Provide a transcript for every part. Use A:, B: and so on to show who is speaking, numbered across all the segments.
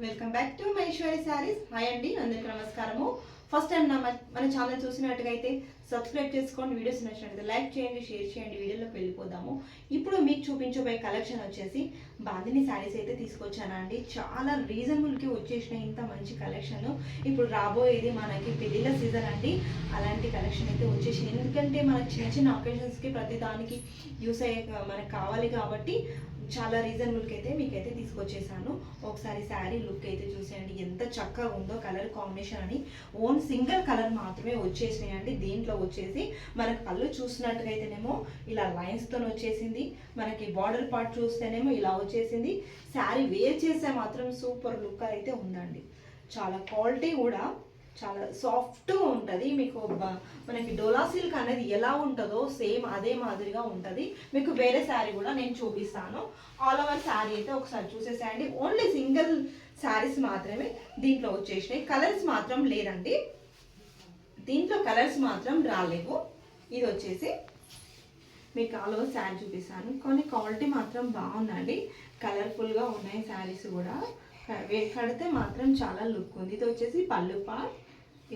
A: Welcome back to Maheshwari saris. Hi అండి, అందరికీ నమస్కారము. ఫస్ట్ టైం మన ఛానల్ చూసినట్టుగైతే సబ్స్క్రైబ్ చేసుకోండి, వీడియోస్ నచ్చినట్లయితే లైక్ చేయండి, షేర్ చేయండి. వీడియోలోకి వెళ్ళిపోదాము. ఇప్పుడు మీకు చూపించబోయే కలెక్షన్ వచ్చేసి బాందిని శారీస్ అయితే తీసుకొచ్చానండి. చాలా రీజనబుల్కి వచ్చేసిన ఇంత మంచి కలెక్షన్. ఇప్పుడు రాబోయేది మనకి పెళ్ళిళ్ళ సీజన్ అండి. అలాంటి కలెక్షన్ అయితే వచ్చేసింది. ఎందుకంటే మనకి చిన్న చిన్న ఒకేషన్స్కి ప్రతి దానికి యూస్ అయ్యే మనకు కావాలి కాబట్టి చాలా రీజనబుల్కి అయితే మీకైతే తీసుకొచ్చేసాను. ఒకసారి శారీ లుక్ అయితే చూసేయండి, ఎంత చక్కగా ఉందో. కలర్ కాంబినేషన్ అని ఓన్ సింగిల్ కలర్ మాత్రమే వచ్చేసినాయండి. దీంట్లో వచ్చేసి మనకు కళ్ళు చూసినట్టుగైతేనేమో ఇలా లైన్స్తో వచ్చేసింది. మనకి బార్డర్ పార్ట్ చూస్తేనేమో ఇలా వచ్చేసింది. శారీ వేర్ చేస్తే మాత్రం సూపర్ లుక్ అయితే ఉందండి. చాలా క్వాలిటీ కూడా చాలా సాఫ్ట్గా ఉంటుంది. మీకు మనకి డోలా సిల్క్ అనేది ఎలా ఉంటుందో సేమ్ అదే మాదిరిగా ఉంటుంది. మీకు వేరే శారీ కూడా నేను చూపిస్తాను. ఆల్ ఓవర్ శారీ అయితే ఒకసారి చూసేసేయండి. ఓన్లీ సింగిల్ శారీస్ మాత్రమే దీంట్లో వచ్చేసినాయి. కలర్స్ మాత్రం లేదండి, దీంట్లో కలర్స్ మాత్రం రాలేవు. ఇది వచ్చేసి మీకు ఆల్ ఓవర్ శారీ చూపిస్తాను. కానీ క్వాలిటీ మాత్రం బాగుందండి, కలర్ఫుల్గా ఉన్నాయి శారీస్ కూడా. కడితే మాత్రం చాలా లుక్ ఉంది. ఇది వచ్చేసి పళ్ళు పార్ట్.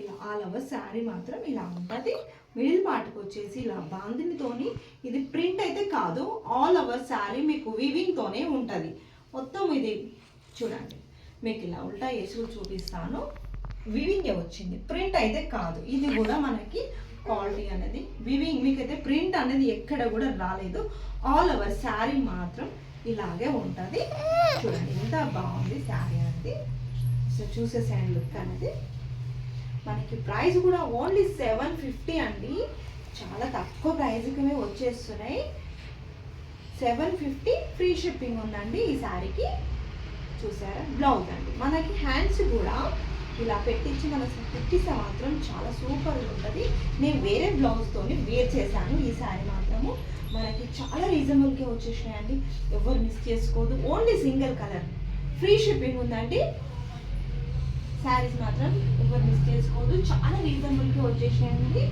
A: ఇలా ఆల్ ఓవర్ శారీ మాత్రం ఇలా ఉంటుంది. మిడిల్ పార్ట్కి వచ్చేసి ఇలా బాందినితోని, ఇది ప్రింట్ అయితే కాదు, ఆల్ ఓవర్ శారీ మీకు వీవింగ్తోనే ఉంటుంది మొత్తం. ఇది చూడండి, మీకు ఇలా ఉల్టా వేసి చూపిస్తాను. వీవింగే వచ్చింది, ప్రింట్ అయితే కాదు. ఇది కూడా మనకి క్వాలిటీ అనేది వీవింగ్, మీకైతే ప్రింట్ అనేది ఎక్కడ కూడా రాలేదు. ఆల్ ఓవర్ శారీ మాత్రం ఇలాగే ఉంటుంది. చూడండి ఎంత బాగుంది శారీ అనేది. సో చూసేసేయండి లుక్ అనేది. మనకి ప్రైస్ కూడా ఓన్లీ 750 అండి, చాలా తక్కువ ప్రైస్కి వచ్చేస్తున్నాయి. 750 ఫ్రీ షిప్పింగ్ ఉందండి ఈ శారీకి. చూసారా, బ్లౌజ్ అండి. మనకి హ్యాండ్స్ కూడా ఇలా పెట్టించి మనం కుట్టిస్తే మాత్రం చాలా సూపర్గా ఉంటుంది. నేను వేరే బ్లౌజ్తో వేర్ చేశాను. ఈ శారీ మాత్రము మనకి చాలా రీజనబుల్గా వచ్చేసినాయండి. ఎవరు మిస్ చేసుకోదు. Only single colour, free shipping ఉందండి. శారీస్ మాత్రం ఎవరు మిస్ చేసుకోదు, చాలా రీజనబుల్గా వచ్చేసాయండి.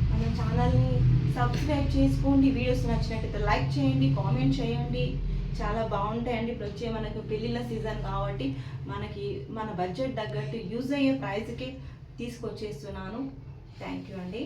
A: మన ఛానల్ని సబ్స్క్రైబ్ చేసుకోండి. వీడియోస్ నచ్చినట్టయితే లైక్ చేయండి, కామెంట్ చేయండి. చాలా బాగుంటాయండి. ఇప్పుడు వచ్చే మనకు పెళ్ళిళ్ళ సీజన్ కాబట్టి మనకి మన బడ్జెట్ తగ్గట్టు యూజ్ అయ్యే ప్రైస్కి తీసుకొచ్చేస్తున్నాను. థ్యాంక్ యూ అండి.